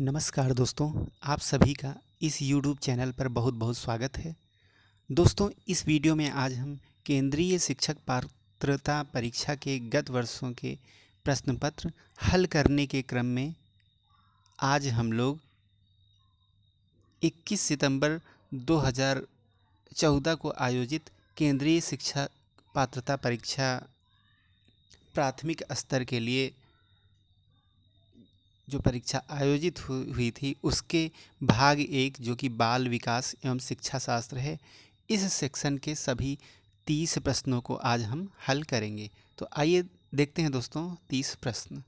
नमस्कार दोस्तों, आप सभी का इस YouTube चैनल पर बहुत बहुत स्वागत है। दोस्तों, इस वीडियो में आज हम केंद्रीय शिक्षक पात्रता परीक्षा के गत वर्षों के प्रश्न पत्र हल करने के क्रम में आज हम लोग 21 सितंबर 2014 को आयोजित केंद्रीय शिक्षक पात्रता परीक्षा प्राथमिक स्तर के लिए जो परीक्षा आयोजित हुई थी उसके भाग 1 जो कि बाल विकास एवं शिक्षा शास्त्र है, इस सेक्शन के सभी 30 प्रश्नों को आज हम हल करेंगे। तो आइए देखते हैं दोस्तों 30 प्रश्न।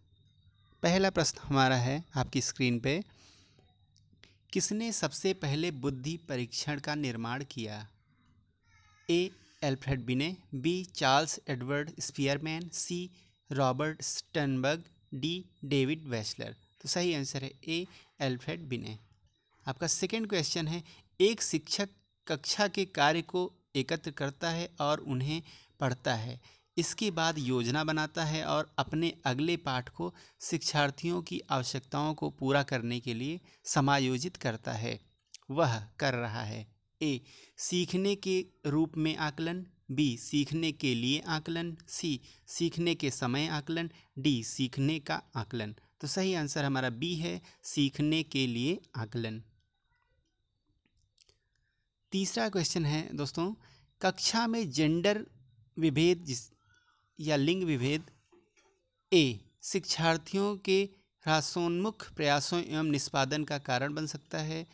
पहला प्रश्न हमारा है आपकी स्क्रीन पे, किसने सबसे पहले बुद्धि परीक्षण का निर्माण किया? A. Alfred Binet, B. Charles Edward Spearman, C. Robert Sternberg, D. David Wechsler. तो सही आंसर है ए. एल्फ्रेड बिने। आपका सेकंड क्वेश्चन है, एक शिक्षक कक्षा के कार्य को एकत्र करता है और उन्हें पढ़ता है, इसके बाद योजना बनाता है और अपने अगले पाठ को शिक्षार्थियों की आवश्यकताओं को पूरा करने के लिए समायोजित करता है। वह कर रहा है ए. सीखने के रूप में आकलन, बी. सीखने के लिए आकलन, सी. सीखने के समय आकलन, डी. सीखने का आकलन। तो सही आंसर हमारा बी है, सीखने के लिए आकलन। तीसरा क्वेश्चन है दोस्तों, कक्षा में जेंडर विभेद या लिंग विभेद ए. शिक्षार्थियों के ह्रासोन्मुख प्रयासों एवं निष्पादन का कारण बन सकता है,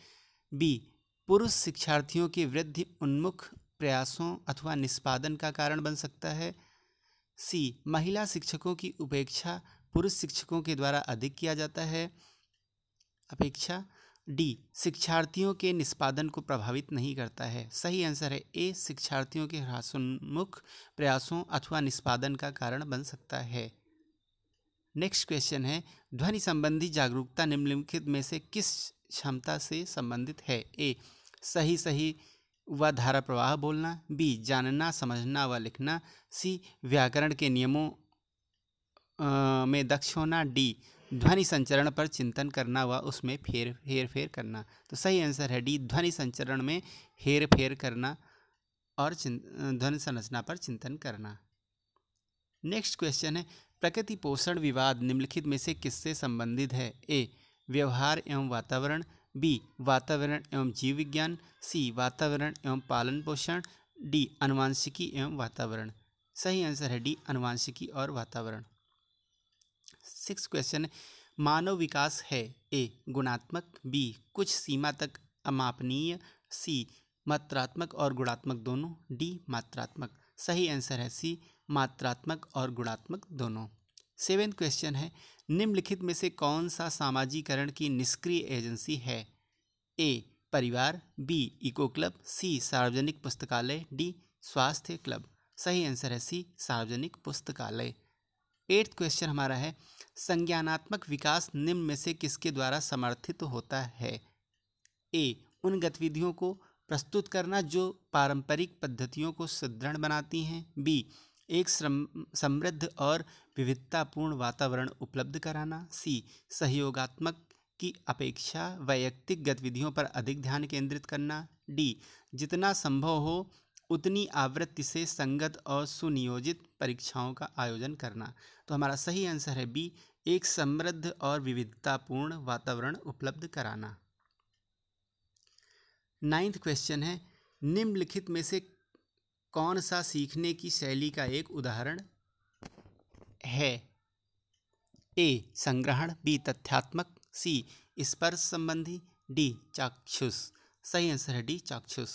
बी. पुरुष शिक्षार्थियों के वृद्धि उन्मुख प्रयासों अथवा निष्पादन का कारण बन सकता है, सी. महिला शिक्षकों की उपेक्षा पुरुष शिक्षकों के द्वारा अधिक किया जाता है अपेक्षा, डी. शिक्षार्थियों के निष्पादन को प्रभावित नहीं करता है। सही आंसर है ए. शिक्षार्थियों के ह्रासोन्मुख प्रयासों अथवा निष्पादन का कारण बन सकता है। नेक्स्ट क्वेश्चन है, ध्वनि संबंधी जागरूकता निम्नलिखित में से किस क्षमता से संबंधित है? ए. सही व धारा प्रवाह बोलना, बी. जानना समझना व लिखना, सी. व्याकरण के नियमों में दक्ष होना, डी. ध्वनि संचरण पर चिंतन करना व उसमें हेर फेर करना। तो सही आंसर है डी. ध्वनि संचरण में हेर फेर करना और ध्वनि संरचना पर चिंतन करना। नेक्स्ट क्वेश्चन है, प्रकृति पोषण विवाद निम्नलिखित में से किससे संबंधित है? ए. व्यवहार एवं वातावरण, बी. वातावरण एवं जीव विज्ञान, सी. वातावरण एवं पालन पोषण, डी. आनुवांशिकी एवं वातावरण। सही आंसर है डी. आनुवांशिकी और वातावरण। 6 क्वेश्चन है, मानव विकास है ए. गुणात्मक, बी. कुछ सीमा तक अमापनीय, सी. मात्रात्मक और गुणात्मक दोनों, डी. मात्रात्मक। सही आंसर है सी. मात्रात्मक और गुणात्मक दोनों। 7 क्वेश्चन है, निम्नलिखित में से कौन सा सामाजिकरण की निष्क्रिय एजेंसी है? ए. परिवार, बी. इको क्लब, सी. सार्वजनिक पुस्तकालय, डी. स्वास्थ्य क्लब। सही आंसर है सी. सार्वजनिक पुस्तकालय। 8th क्वेश्चन हमारा है, संज्ञानात्मक विकास निम्न में से किसके द्वारा समर्थित होता है? ए. उन गतिविधियों को प्रस्तुत करना जो पारंपरिक पद्धतियों को सुदृढ़ बनाती हैं, बी. एक समृद्ध और विविधतापूर्ण वातावरण उपलब्ध कराना, सी. सहयोगात्मक की अपेक्षा वैयक्तिक गतिविधियों पर अधिक ध्यान केंद्रित करना, डी. जितना संभव हो उतनी आवृत्ति से संगत और सुनियोजित परीक्षाओं का आयोजन करना। तो हमारा सही आंसर है बी. एक समृद्ध और विविधतापूर्ण वातावरण उपलब्ध कराना। 9th क्वेश्चन है, निम्नलिखित में से कौन सा सीखने की शैली का एक उदाहरण है? ए. संग्रहण, बी. तथ्यात्मक, सी. स्पर्श संबंधी, डी. चाक्षुष। सही आंसर है डी. चाक्षुष।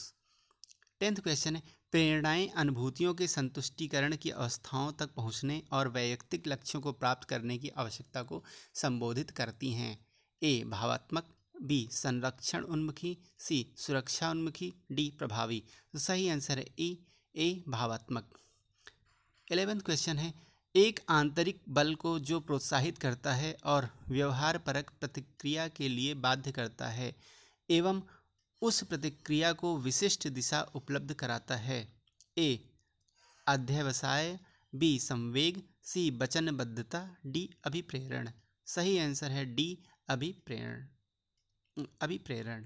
10th क्वेश्चन है, प्रेरणाएं अनुभूतियों के संतुष्टिकरण की अवस्थाओं तक पहुंचने और वैयक्तिक लक्ष्यों को प्राप्त करने की आवश्यकता को संबोधित करती हैं। ए. भावात्मक, बी. संरक्षण उन्मुखी, सी. सुरक्षा उन्मुखी, डी. प्रभावी। तो सही आंसर है ए. भावात्मक। 11th क्वेश्चन है, एक आंतरिक बल को जो प्रोत्साहित करता है और व्यवहार परक प्रतिक्रिया के लिए बाध्य करता है एवं उस प्रतिक्रिया को विशिष्ट दिशा उपलब्ध कराता है? ए. अध्यवसाय, बी. संवेग, सी. वचनबद्धता, डी. अभिप्रेरण। सही आंसर है डी. अभिप्रेरण। अभिप्रेरण।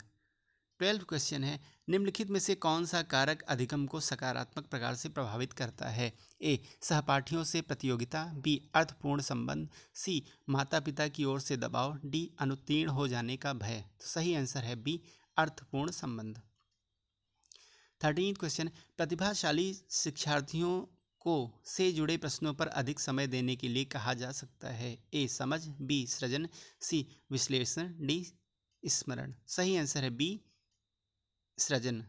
12 क्वेश्चन है, निम्नलिखित में से कौन सा कारक अधिगम को सकारात्मक प्रकार से प्रभावित करता है? ए, सहपाठियों से प्रतियोगिता, बी, अर्थपूर्ण संबंध, सी, माता पिता की ओर से दबाव, डी, अनुत्तीर्ण हो जाने का भय। तो सही आंसर है बी, अर्थपूर्ण संबंध। 13 क्वेश्चन, प्रतिभाशाली शिक्षार्थियों को से जुड़े प्रश्नों पर अधिक समय देने के लिए कहा जा सकता है? ए, समझ, बी, सृजन, सी, विश्लेषण, डी, स्मरण। सही आंसर है बी, सृजन।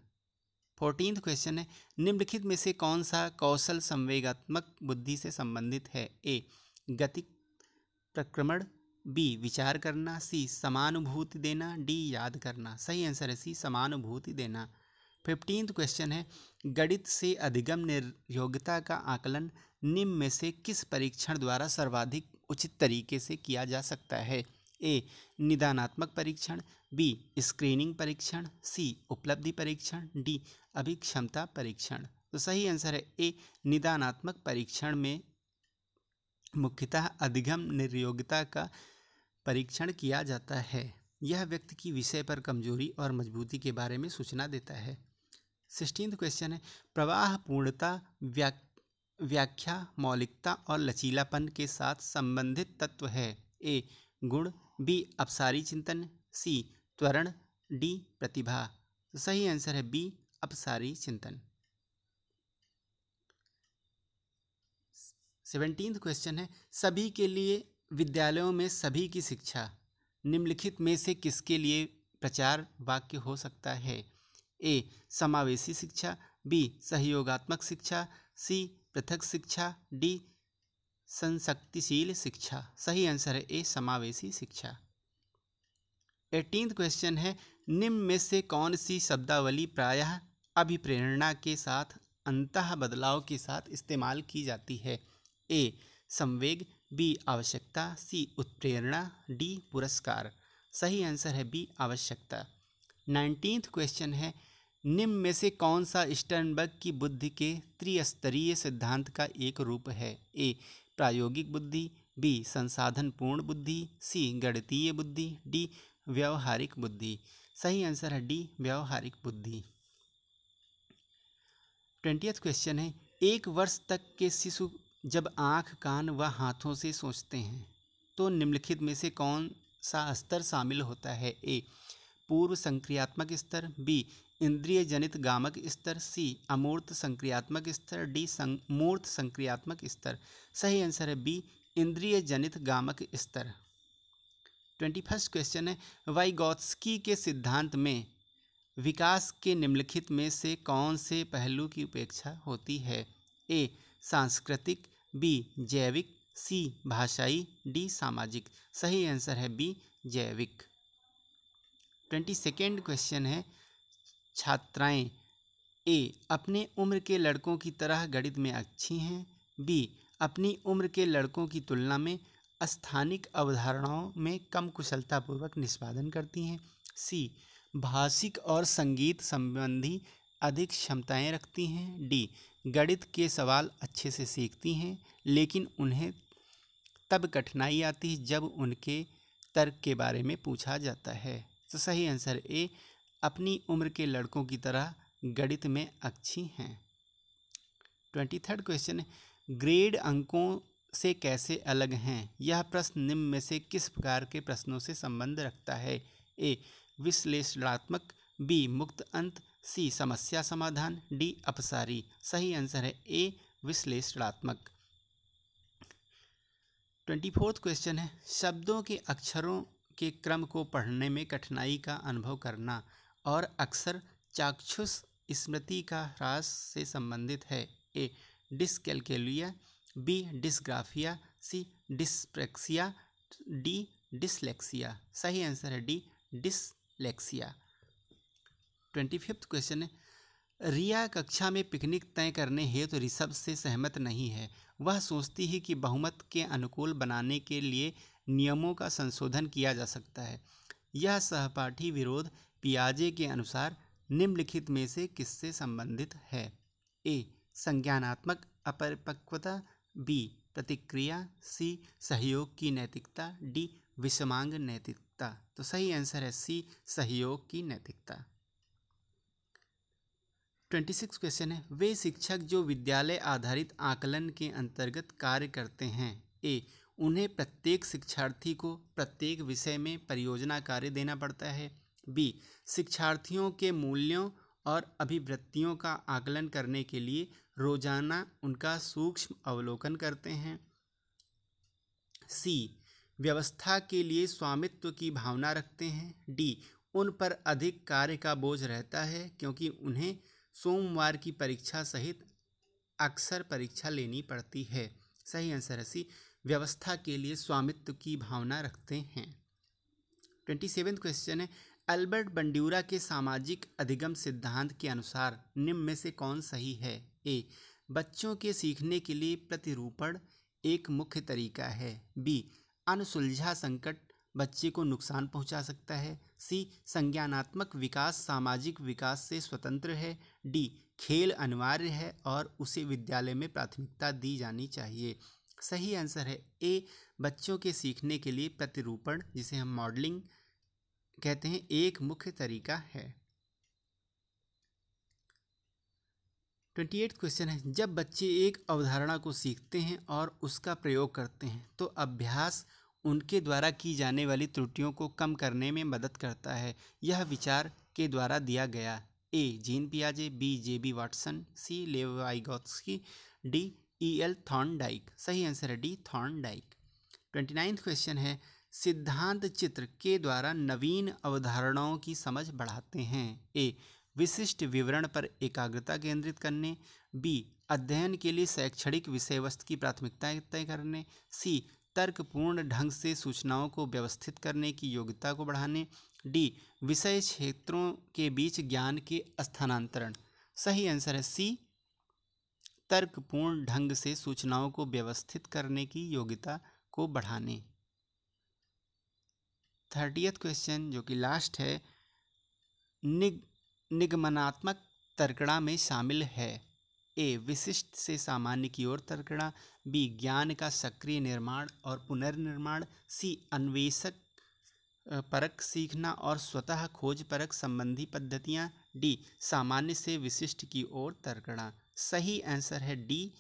14 क्वेश्चन है, निम्नलिखित में से कौन सा कौशल संवेगात्मक बुद्धि से संबंधित है? ए, गति प्रक्रमण, बी, विचार करना, सी, समानुभूति देना, डी, याद करना। सही आंसर है सी, समानुभूति देना। 15 क्वेश्चन है, गणित से अधिगम निर्योग्यता का आकलन निम्न में से किस परीक्षण द्वारा सर्वाधिक उचित तरीके से किया जा सकता है? ए, निदानात्मक परीक्षण, बी, स्क्रीनिंग परीक्षण, सी, उपलब्धि परीक्षण, डी, अभिक्षमता परीक्षण। तो सही आंसर है ए, निदानात्मक परीक्षण में मुख्यतः अधिगम निर्योग्यता का परीक्षण किया जाता है। यह व्यक्ति की विषय पर कमजोरी और मजबूती के बारे में सूचना देता है। 16 क्वेश्चन है, प्रवाह पूर्णता, व्याख्या, मौलिकता और लचीलापन के साथ संबंधित तत्व है? ए, गुण, बी, अपसारी चिंतन, सी, त्वरण, डी, प्रतिभा। तो सही आंसर है बी, अपसारी चिंतन। 17 क्वेश्चन है, सभी के लिए विद्यालयों में सभी की शिक्षा निम्नलिखित में से किसके लिए प्रचार वाक्य हो सकता है? ए, समावेशी शिक्षा, बी, सहयोगात्मक शिक्षा, सी, पृथक शिक्षा, डी, संशक्तिशील शिक्षा। सही आंसर है ए, समावेशी शिक्षा। 18 क्वेश्चन है, निम्न में से कौन सी शब्दावली प्रायः अभिप्रेरणा के साथ अंतः बदलाव के साथ इस्तेमाल की जाती है? ए, संवेग, बी, आवश्यकता, सी, उत्प्रेरणा, डी, पुरस्कार। सही आंसर है बी, आवश्यकता। 19 क्वेश्चन है, निम्न में से कौन सा स्टर्नबर्ग की बुद्धि के त्रिस्तरीय सिद्धांत का एक रूप है? ए, प्रायोगिक बुद्धि, बी, संसाधन पूर्ण बुद्धि, सी, गणितीय बुद्धि, डी, व्यावहारिक बुद्धि। सही आंसर है डी, व्यावहारिक बुद्धि। 20th क्वेश्चन है, 1 वर्ष तक के शिशु जब आँख, कान व हाथों से सोचते हैं तो निम्नलिखित में से कौन सा स्तर शामिल होता है? ए, पूर्व संक्रियात्मक स्तर, बी, इंद्रिय जनित गामक स्तर, सी, अमूर्त संक्रियात्मक स्तर, डी, मूर्त संक्रियात्मक स्तर। सही आंसर है बी, इंद्रिय जनित गामक स्तर। 21st क्वेश्चन है, वाइगॉत्स्की के सिद्धांत में विकास के निम्नलिखित में से कौन से पहलू की उपेक्षा होती है? ए, सांस्कृतिक, बी, जैविक, सी, भाषाई, डी, सामाजिक। सही आंसर है बी, जैविक। 22nd क्वेश्चन है, छात्राएं ए, अपने उम्र के लड़कों की तरह गणित में अच्छी हैं, बी, अपनी उम्र के लड़कों की तुलना में स्थानिक अवधारणाओं में कम कुशलतापूर्वक निष्पादन करती हैं, सी, भाषिक और संगीत संबंधी अधिक क्षमताएं रखती हैं, डी, गणित के सवाल अच्छे से सीखती हैं लेकिन उन्हें तब कठिनाई आती है जब उनके तर्क के बारे में पूछा जाता है। तो सही आंसर ए, अपनी उम्र के लड़कों की तरह गणित में अच्छी हैं। 23rd क्वेश्चन, ग्रेड अंकों से कैसे अलग हैं? यह प्रश्न निम्न में से किस प्रकार के प्रश्नों से संबंध रखता है? ए, विश्लेषणात्मक, बी, मुक्त अंत, सी, समस्या समाधान, डी, अपसारी। सही आंसर है ए, विश्लेषणात्मक। 24th क्वेश्चन है, शब्दों के अक्षरों के क्रम को पढ़ने में कठिनाई का अनुभव करना और अक्सर चाक्षुष स्मृति का ह्रास से संबंधित है। ए, डिसकैल्कुलिया, बी, डिस्ग्राफिया, सी, डिस्प्रैक्सिया, डी, डिसलेक्सिया। सही आंसर है डी, डिसलेक्सिया। 25th क्वेश्चन है, रिया कक्षा में पिकनिक तय करने हेतु ऋषभ से सहमत नहीं है। वह सोचती है कि बहुमत के अनुकूल बनाने के लिए नियमों का संशोधन किया जा सकता है। यह सहपाठी विरोध पियाजे के अनुसार निम्नलिखित में से किससे संबंधित है? ए, संज्ञानात्मक अपरिपक्वता, बी, प्रतिक्रिया, सी, सहयोग की नैतिकता, डी, विषमांग नैतिकता। तो सही आंसर है सी, सहयोग की नैतिकता। 26 क्वेश्चन है, वे शिक्षक जो विद्यालय आधारित आकलन के अंतर्गत कार्य करते हैं। ए, उन्हें प्रत्येक शिक्षार्थी को प्रत्येक विषय में परियोजना कार्य देना पड़ता है। बी, शिक्षार्थियों के मूल्यों और अभिवृत्तियों का आकलन करने के लिए रोजाना उनका सूक्ष्म अवलोकन करते हैं। सी, व्यवस्था के लिए स्वामित्व की भावना रखते हैं। डी, उन पर अधिक कार्य का बोझ रहता है क्योंकि उन्हें सोमवार की परीक्षा सहित अक्सर परीक्षा लेनी पड़ती है। सही आंसर है सी, व्यवस्था के लिए स्वामित्व की भावना रखते हैं। 27 क्वेश्चन है, अल्बर्ट बंड्यूरा के सामाजिक अधिगम सिद्धांत के अनुसार निम्न में से कौन सही है। ए, बच्चों के सीखने के लिए प्रतिरूपण एक मुख्य तरीका है। बी, अनसुलझा संकट बच्चे को नुकसान पहुंचा सकता है। सी, संज्ञानात्मक विकास सामाजिक विकास से स्वतंत्र है। डी, खेल अनिवार्य है और उसे विद्यालय में प्राथमिकता दी जानी चाहिए। सही आंसर है ए, बच्चों के सीखने के लिए प्रतिरूपण, जिसे हम मॉडलिंग कहते हैं, एक मुख्य तरीका है। 28 क्वेश्चन है, जब बच्चे एक अवधारणा को सीखते हैं और उसका प्रयोग करते हैं तो अभ्यास उनके द्वारा की जाने वाली त्रुटियों को कम करने में मदद करता है। यह विचार के द्वारा दिया गया। ए, जीन पियाजे। B, J B. Watson. C, Lev Vygotsky. D, E L. Thorndike. सही आंसर है डी, थॉर्नडाइक। 29 क्वेश्चन है, सिद्धांत चित्र के द्वारा नवीन अवधारणाओं की समझ बढ़ाते हैं। ए, विशिष्ट विवरण पर एकाग्रता केंद्रित करने। बी, अध्ययन के लिए शैक्षणिक विषय वस्तु की प्राथमिकता तय करने। सी, तर्कपूर्ण ढंग से सूचनाओं को व्यवस्थित करने की योग्यता को बढ़ाने। डी, विषय क्षेत्रों के बीच ज्ञान के स्थानांतरण। सही आंसर है सी, तर्कपूर्ण ढंग से सूचनाओं को व्यवस्थित करने की योग्यता को बढ़ाने। 30th क्वेश्चन जो कि लास्ट है, निगमनात्मक तर्कणा में शामिल है। ए, विशिष्ट से सामान्य की ओर तर्कणा। बी, ज्ञान का सक्रिय निर्माण और पुनर्निर्माण। सी, अन्वेषक परक सीखना और स्वतः खोज परक संबंधी पद्धतियाँ। डी, सामान्य से विशिष्ट की ओर तर्कणा। सही आंसर है डी,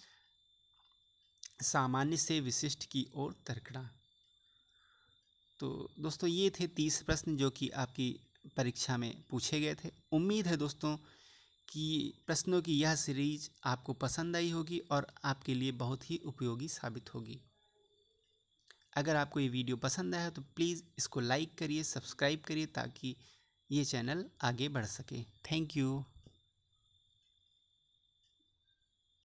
सामान्य से विशिष्ट की ओर तर्कणा। तो दोस्तों ये थे 30 प्रश्न जो कि आपकी परीक्षा में पूछे गए थे। उम्मीद है दोस्तों कि प्रश्नों की यह सीरीज आपको पसंद आई होगी और आपके लिए बहुत ही उपयोगी साबित होगी। अगर आपको ये वीडियो पसंद आया तो प्लीज़ इसको लाइक करिए, सब्सक्राइब करिए ताकि ये चैनल आगे बढ़ सके। Thank you.